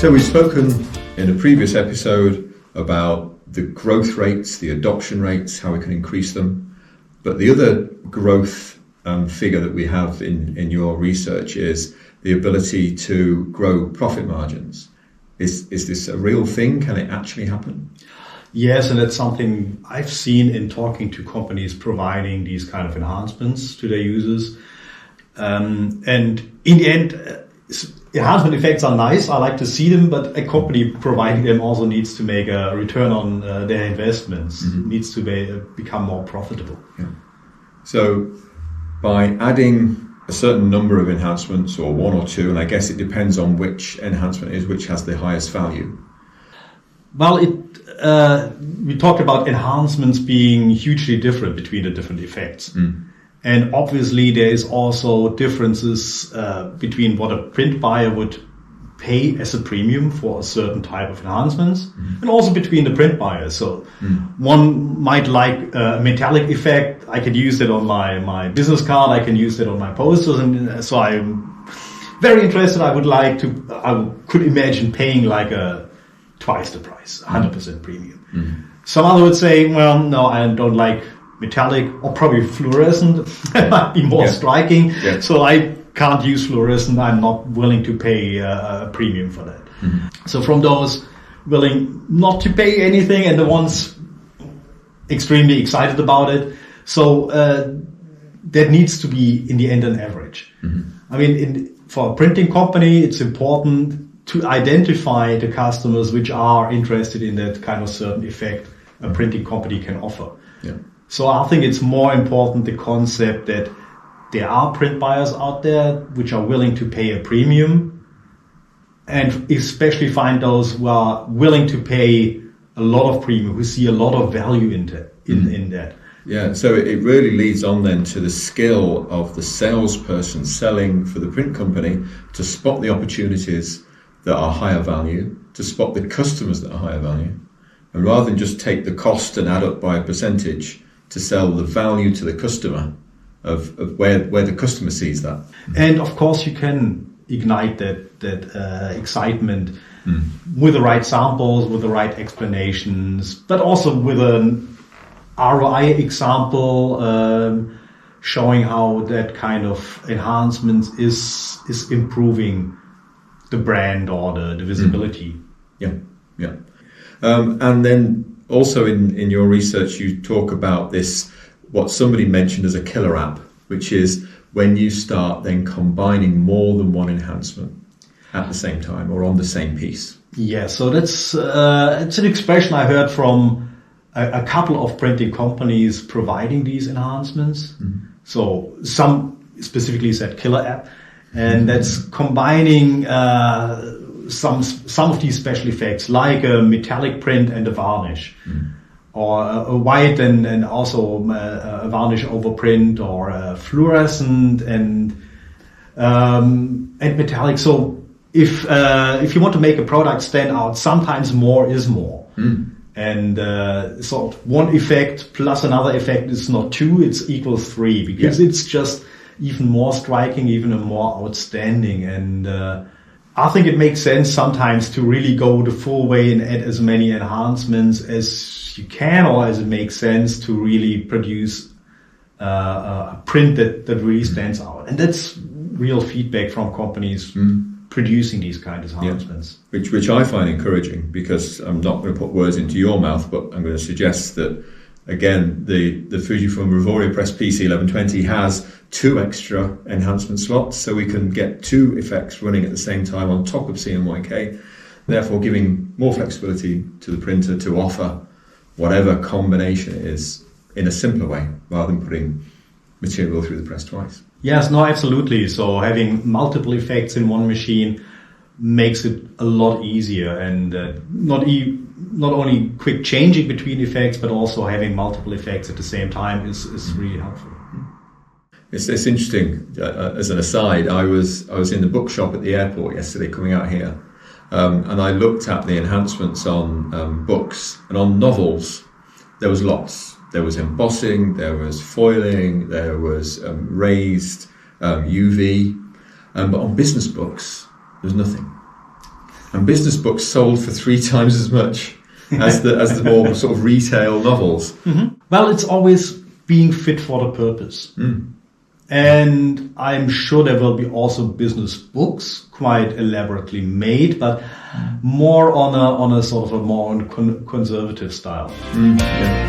So we've spoken in a previous episode about the growth rates, the adoption rates, how we can increase them. But the other growth figure that we have in your research is the ability to grow profit margins. Is this a real thing? Can it actually happen? Yes, and that's something I've seen in talking to companies providing these kind of enhancements to their users. And in the end, enhancement effects are nice. I like to see them, but a company providing them also needs to make a return on their investments, needs to become more profitable. Yeah. So by adding a certain number of enhancements, or one or two, and I guess it depends on which enhancement is which has the highest value. Well, we talked about enhancements being hugely different between the different effects. And obviously there is also differences between what a print buyer would pay as a premium for a certain type of enhancements, and also between the print buyers. So one might like a metallic effect. I can use that on my business card. I can use that on my posters. And so I'm very interested. I could imagine paying like twice the price, 100% premium. Some other would say, well, no, I don't like metallic, or probably fluorescent. That might be more striking. Yeah. So I can't use fluorescent. I'm not willing to pay a premium for that. So from those willing not to pay anything and the ones extremely excited about it, so that needs to be in the end an average. I mean, for a printing company, it's important to identify the customers which are interested in that kind of certain effect a printing company can offer. Yeah. So I think it's more important the concept that there are print buyers out there which are willing to pay a premium, and especially find those who are willing to pay a lot of premium, who see a lot of value in that. Yeah, so it really leads on then to the skill of the salesperson selling for the print company to spot the opportunities that are higher value, to spot the customers that are higher value, and rather than just take the cost and add up by a percentage, to sell the value to the customer of where the customer sees that. And of course you can ignite that excitement with the right samples, with the right explanations, but also with an ROI example showing how that kind of enhancement is improving the brand or the visibility. Yeah. And then also in your research, you talk about this, what somebody mentioned as a killer app, which is when you start then combining more than one enhancement at the same time or on the same piece. Yeah, so that's it's an expression I heard from a couple of printing companies providing these enhancements. So some specifically said killer app, and that's combining some of these special effects, like a metallic print and a varnish, or a white and also a varnish over print, or a fluorescent and metallic. So if you want to make a product stand out, sometimes more is more. And so one effect plus another effect is not two, it's equals three, because it's just even more striking, even more outstanding. And I think it makes sense sometimes to really go the full way and add as many enhancements as you can, or as it makes sense to really produce a print that really stands out. And that's real feedback from companies producing these kind of enhancements. Yeah. Which I find encouraging, because I'm not going to put words into your mouth, but I'm going to suggest that, again, the Fujifilm Revoria Press PC1120 has 2 extra enhancement slots, so we can get 2 effects running at the same time on top of CMYK, therefore giving more flexibility to the printer to offer whatever combination it is in a simpler way, rather than putting material through the press twice. Yes, no, absolutely. So having multiple effects in one machine makes it a lot easier, and not only quick changing between effects, but also having multiple effects at the same time is really helpful. It's interesting. As an aside, I was in the bookshop at the airport yesterday, coming out here, and I looked at the enhancements on books, and on novels there was lots. There was embossing, there was foiling, there was raised UV, but on business books there's nothing. And business books sold for 3 times as much as the more sort of retail novels. Mm-hmm. Well, it's always being fit for the purpose. And I'm sure there will be also business books quite elaborately made, but more on a sort of a more conservative style. Yeah.